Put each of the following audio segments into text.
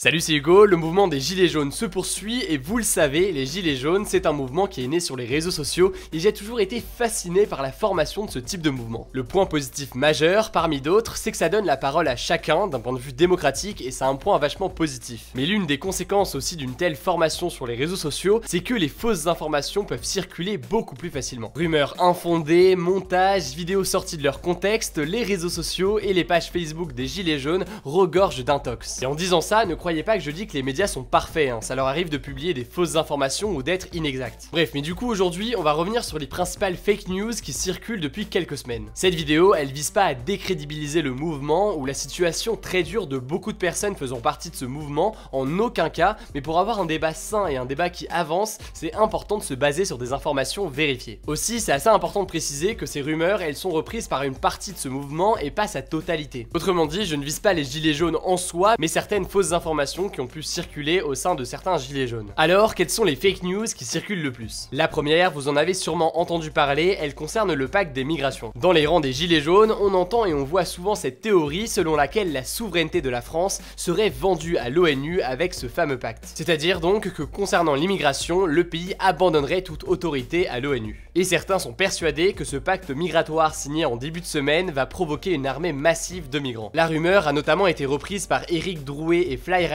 Salut, c'est Hugo. Le mouvement des Gilets jaunes se poursuit et vous le savez, les Gilets jaunes, c'est un mouvement qui est né sur les réseaux sociaux et j'ai toujours été fasciné par la formation de ce type de mouvement. Le point positif majeur, parmi d'autres, c'est que ça donne la parole à chacun d'un point de vue démocratique et c'est un point vachement positif. Mais l'une des conséquences aussi d'une telle formation sur les réseaux sociaux, c'est que les fausses informations peuvent circuler beaucoup plus facilement. Rumeurs infondées, montages, vidéos sorties de leur contexte, les réseaux sociaux et les pages Facebook des Gilets jaunes regorgent d'intox. Et en disant ça, ne croyez pas que je dis que les médias sont parfaits, ça leur arrive de publier des fausses informations ou d'être inexacts. Bref, mais du coup aujourd'hui on va revenir sur les principales fake news qui circulent depuis quelques semaines. Cette vidéo, elle vise pas à décrédibiliser le mouvement ou la situation très dure de beaucoup de personnes faisant partie de ce mouvement, en aucun cas, mais pour avoir un débat sain et un débat qui avance, c'est important de se baser sur des informations vérifiées. Aussi, c'est assez important de préciser que ces rumeurs, elles sont reprises par une partie de ce mouvement et pas sa totalité. Autrement dit, je ne vise pas les gilets jaunes en soi, mais certaines fausses informations qui ont pu circuler au sein de certains gilets jaunes. Alors, quelles sont les fake news qui circulent le plus? La première, vous en avez sûrement entendu parler, elle concerne le pacte des migrations. Dans les rangs des gilets jaunes, on entend et on voit souvent cette théorie selon laquelle la souveraineté de la France serait vendue à l'ONU avec ce fameux pacte. C'est-à-dire donc que concernant l'immigration, le pays abandonnerait toute autorité à l'ONU. Et certains sont persuadés que ce pacte migratoire signé en début de semaine va provoquer une armée massive de migrants. La rumeur a notamment été reprise par Éric Drouet et Flyrider,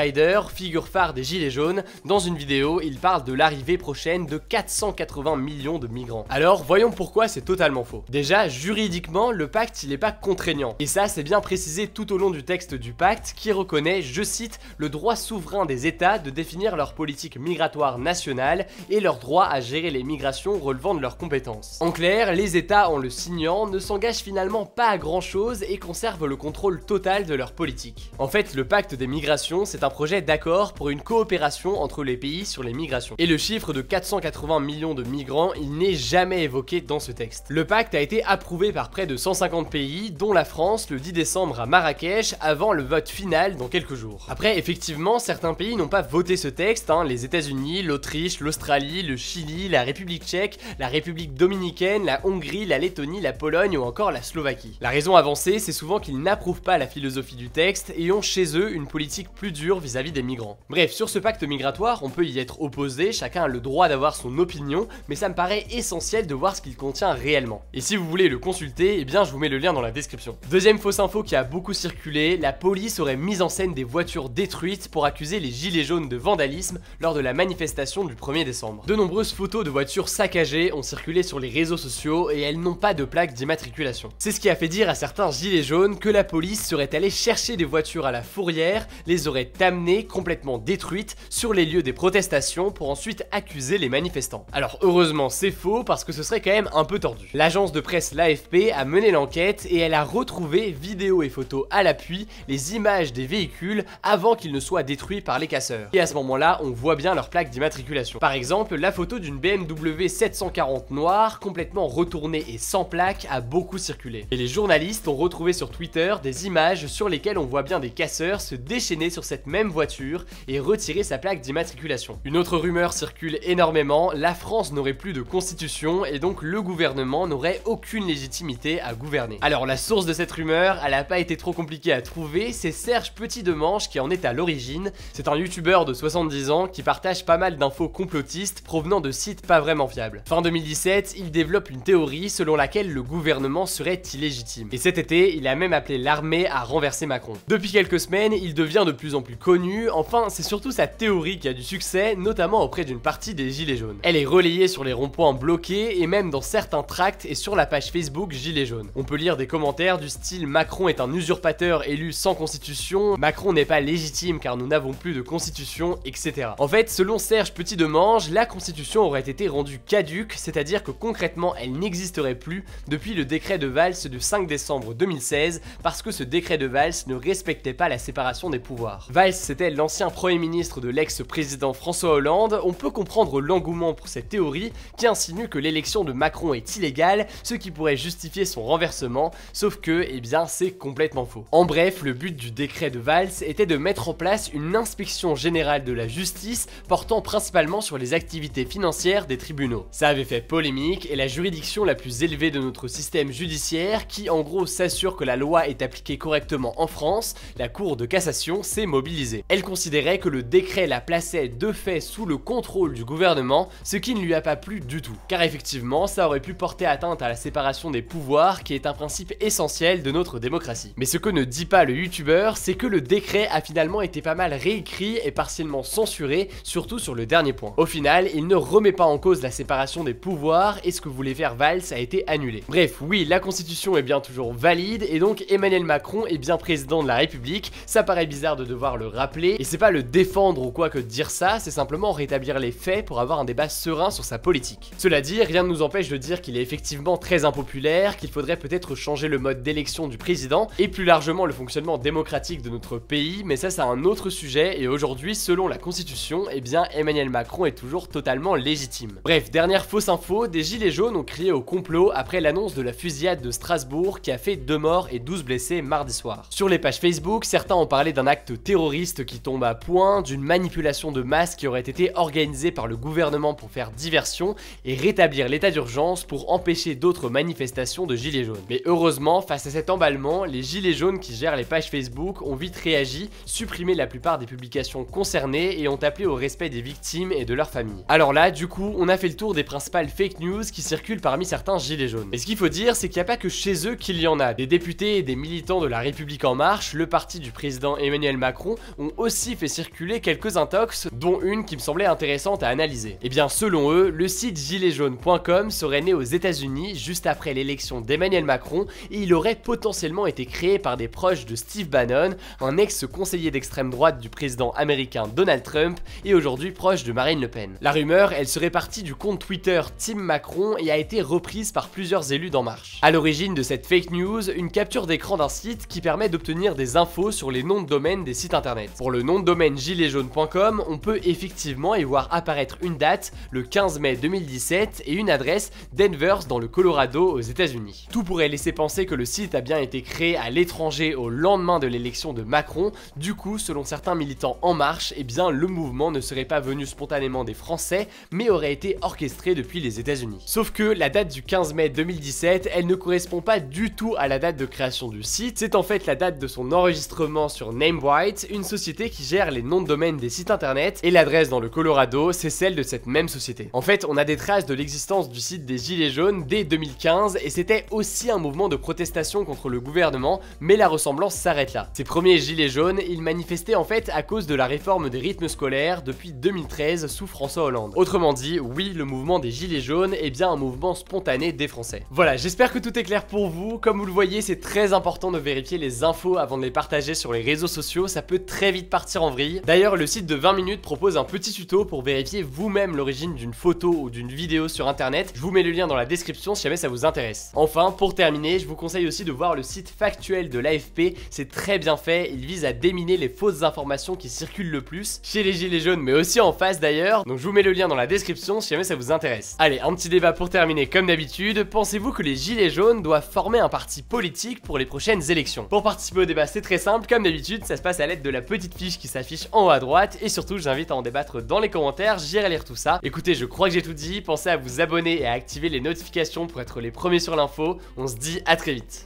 figure phare des Gilets jaunes. Dans une vidéo, il parle de l'arrivée prochaine de 480 millions de migrants. Alors, voyons pourquoi c'est totalement faux. Déjà, juridiquement, le pacte, il n'est pas contraignant. Et ça, c'est bien précisé tout au long du texte du pacte, qui reconnaît, je cite, le droit souverain des États de définir leur politique migratoire nationale et leur droit à gérer les migrations relevant de leurs compétences. En clair, les États, en le signant, ne s'engagent finalement pas à grand chose et conservent le contrôle total de leur politique. En fait, le pacte des migrations, c'est un projet d'accord pour une coopération entre les pays sur les migrations. Et le chiffre de 480 millions de migrants, il n'est jamais évoqué dans ce texte. Le pacte a été approuvé par près de 150 pays, dont la France, le 10 décembre à Marrakech, avant le vote final dans quelques jours. Après, effectivement, certains pays n'ont pas voté ce texte, les États-Unis, l'Autriche, l'Australie, le Chili, la République tchèque, la République dominicaine, la Hongrie, la Lettonie, la Pologne ou encore la Slovaquie. La raison avancée, c'est souvent qu'ils n'approuvent pas la philosophie du texte et ont chez eux une politique plus dure vis-à-vis des migrants. Bref, sur ce pacte migratoire, on peut y être opposé, chacun a le droit d'avoir son opinion, mais ça me paraît essentiel de voir ce qu'il contient réellement. Et si vous voulez le consulter, eh bien je vous mets le lien dans la description. Deuxième fausse info qui a beaucoup circulé, la police aurait mis en scène des voitures détruites pour accuser les gilets jaunes de vandalisme lors de la manifestation du 1er décembre. De nombreuses photos de voitures saccagées ont circulé sur les réseaux sociaux et elles n'ont pas de plaque d'immatriculation. C'est ce qui a fait dire à certains gilets jaunes que la police serait allée chercher des voitures à la fourrière, les aurait amenées complètement détruites sur les lieux des protestations pour ensuite accuser les manifestants. Alors heureusement c'est faux parce que ce serait quand même un peu tordu. L'agence de presse l'AFP a mené l'enquête et elle a retrouvé, vidéos et photos à l'appui, les images des véhicules avant qu'ils ne soient détruits par les casseurs. Et à ce moment-là, on voit bien leur plaque d'immatriculation. Par exemple, la photo d'une BMW 740 noire complètement retournée et sans plaque a beaucoup circulé. Et les journalistes ont retrouvé sur Twitter des images sur lesquelles on voit bien des casseurs se déchaîner sur cette même voiture et retirer sa plaque d'immatriculation. Une autre rumeur circule énormément, la France n'aurait plus de constitution et donc le gouvernement n'aurait aucune légitimité à gouverner. Alors la source de cette rumeur, elle a pas été trop compliquée à trouver, c'est Serge Petit-Demange qui en est à l'origine. C'est un youtubeur de 70 ans qui partage pas mal d'infos complotistes provenant de sites pas vraiment fiables. Fin 2017, il développe une théorie selon laquelle le gouvernement serait illégitime. Et cet été, il a même appelé l'armée à renverser Macron. Depuis quelques semaines, il devient de plus en plus connu, enfin c'est surtout sa théorie qui a du succès, notamment auprès d'une partie des gilets jaunes. Elle est relayée sur les ronds-points bloqués et même dans certains tracts et sur la page Facebook Gilets jaunes. On peut lire des commentaires du style Macron est un usurpateur élu sans constitution, Macron n'est pas légitime car nous n'avons plus de constitution, etc. En fait, selon Serge Petit-Demange, la constitution aurait été rendue caduque, c'est-à-dire que concrètement elle n'existerait plus depuis le décret de Valls du 5 décembre 2016 parce que ce décret de Valls ne respectait pas la séparation des pouvoirs. Valls, c'était l'ancien premier ministre de l'ex-président François Hollande. On peut comprendre l'engouement pour cette théorie qui insinue que l'élection de Macron est illégale, ce qui pourrait justifier son renversement, sauf que, eh bien, c'est complètement faux. En bref, le but du décret de Valls était de mettre en place une inspection générale de la justice portant principalement sur les activités financières des tribunaux. Ça avait fait polémique, est la juridiction la plus élevée de notre système judiciaire qui en gros s'assure que la loi est appliquée correctement en France, la Cour de cassation s'est mobilisée. Elle considérait que le décret la plaçait de fait sous le contrôle du gouvernement, ce qui ne lui a pas plu du tout. Car effectivement, ça aurait pu porter atteinte à la séparation des pouvoirs qui est un principe essentiel de notre démocratie. Mais ce que ne dit pas le youtubeur, c'est que le décret a finalement été pas mal réécrit et partiellement censuré, surtout sur le dernier point. Au final, il ne remet pas en cause la séparation des pouvoirs et ce que voulait faire Valls a été annulé. Bref, oui, la constitution est bien toujours valide et donc Emmanuel Macron est bien président de la République. Ça paraît bizarre de devoir le rappeler et c'est pas le défendre ou quoi que de dire ça, c'est simplement rétablir les faits pour avoir un débat serein sur sa politique. Cela dit, rien ne nous empêche de dire qu'il est effectivement très impopulaire, qu'il faudrait peut-être changer le mode d'élection du président et plus largement le fonctionnement démocratique de notre pays, mais ça c'est un autre sujet et aujourd'hui, selon la constitution, eh bien Emmanuel Macron est toujours totalement légitime. Bref, dernière fausse info, des gilets jaunes ont crié au complot après l'annonce de la fusillade de Strasbourg qui a fait 2 morts et 12 blessés mardi soir. Sur les pages Facebook, certains ont parlé d'un acte terroriste qui tombe à point, d'une manipulation de masse qui aurait été organisée par le gouvernement pour faire diversion et rétablir l'état d'urgence pour empêcher d'autres manifestations de gilets jaunes. Mais heureusement, face à cet emballement, les gilets jaunes qui gèrent les pages Facebook ont vite réagi, supprimé la plupart des publications concernées et ont appelé au respect des victimes et de leurs familles. Alors là, du coup, on a fait le tour des principales fake news qui circulent parmi certains gilets jaunes. Et ce qu'il faut dire, c'est qu'il n'y a pas que chez eux qu'il y en a. Des députés et des militants de la République en marche, le parti du président Emmanuel Macron, ont aussi fait circuler quelques intox, dont une qui me semblait intéressante à analyser. Et bien selon eux, le site giletsjaunes.com serait né aux États-Unis juste après l'élection d'Emmanuel Macron et il aurait potentiellement été créé par des proches de Steve Bannon, un ex-conseiller d'extrême droite du président américain Donald Trump et aujourd'hui proche de Marine Le Pen. La rumeur, elle serait partie du compte Twitter Team Macron et a été reprise par plusieurs élus d'En Marche. À l'origine de cette fake news, une capture d'écran d'un site qui permet d'obtenir des infos sur les noms de domaine des sites internet. Pour le nom de domaine giletsjaunes.com, on peut effectivement y voir apparaître une date, le 15 mai 2017, et une adresse, Denver dans le Colorado aux États-Unis. Tout pourrait laisser penser que le site a bien été créé à l'étranger au lendemain de l'élection de Macron. Du coup, selon certains militants En Marche, eh bien le mouvement ne serait pas venu spontanément des Français, mais aurait été orchestré depuis les États-Unis. Sauf que la date du 15 mai 2017, elle ne correspond pas du tout à la date de création du site, c'est en fait la date de son enregistrement sur Namebyte, une société qui gère les noms de domaine des sites internet, et l'adresse dans le Colorado, c'est celle de cette même société. En fait, on a des traces de l'existence du site des Gilets jaunes dès 2015, et c'était aussi un mouvement de protestation contre le gouvernement, mais la ressemblance s'arrête là. Ces premiers Gilets jaunes, ils manifestaient en fait à cause de la réforme des rythmes scolaires depuis 2013 sous François Hollande. Autrement dit, oui, le mouvement des Gilets jaunes est bien un mouvement spontané des Français. Voilà, j'espère que tout est clair pour vous. Comme vous le voyez, c'est très important de vérifier les infos avant de les partager sur les réseaux sociaux, ça peut très vite partir en vrille. D'ailleurs, le site de 20 minutes propose un petit tuto pour vérifier vous-même l'origine d'une photo ou d'une vidéo sur internet. Je vous mets le lien dans la description si jamais ça vous intéresse. Enfin, pour terminer, je vous conseille aussi de voir le site factuel de l'AFP, c'est très bien fait, il vise à déminer les fausses informations qui circulent le plus chez les Gilets jaunes, mais aussi en face d'ailleurs, donc je vous mets le lien dans la description si jamais ça vous intéresse. Allez, un petit débat pour terminer comme d'habitude, pensez-vous que les Gilets jaunes doivent former un parti politique pour les prochaines élections? Pour participer au débat, c'est très simple, comme d'habitude, ça se passe à l'aide de la petite fiche qui s'affiche en haut à droite, et surtout, j'invite à en débattre dans les commentaires, j'irai lire tout ça. Écoutez, je crois que j'ai tout dit, pensez à vous abonner et à activer les notifications pour être les premiers sur l'info, on se dit à très vite.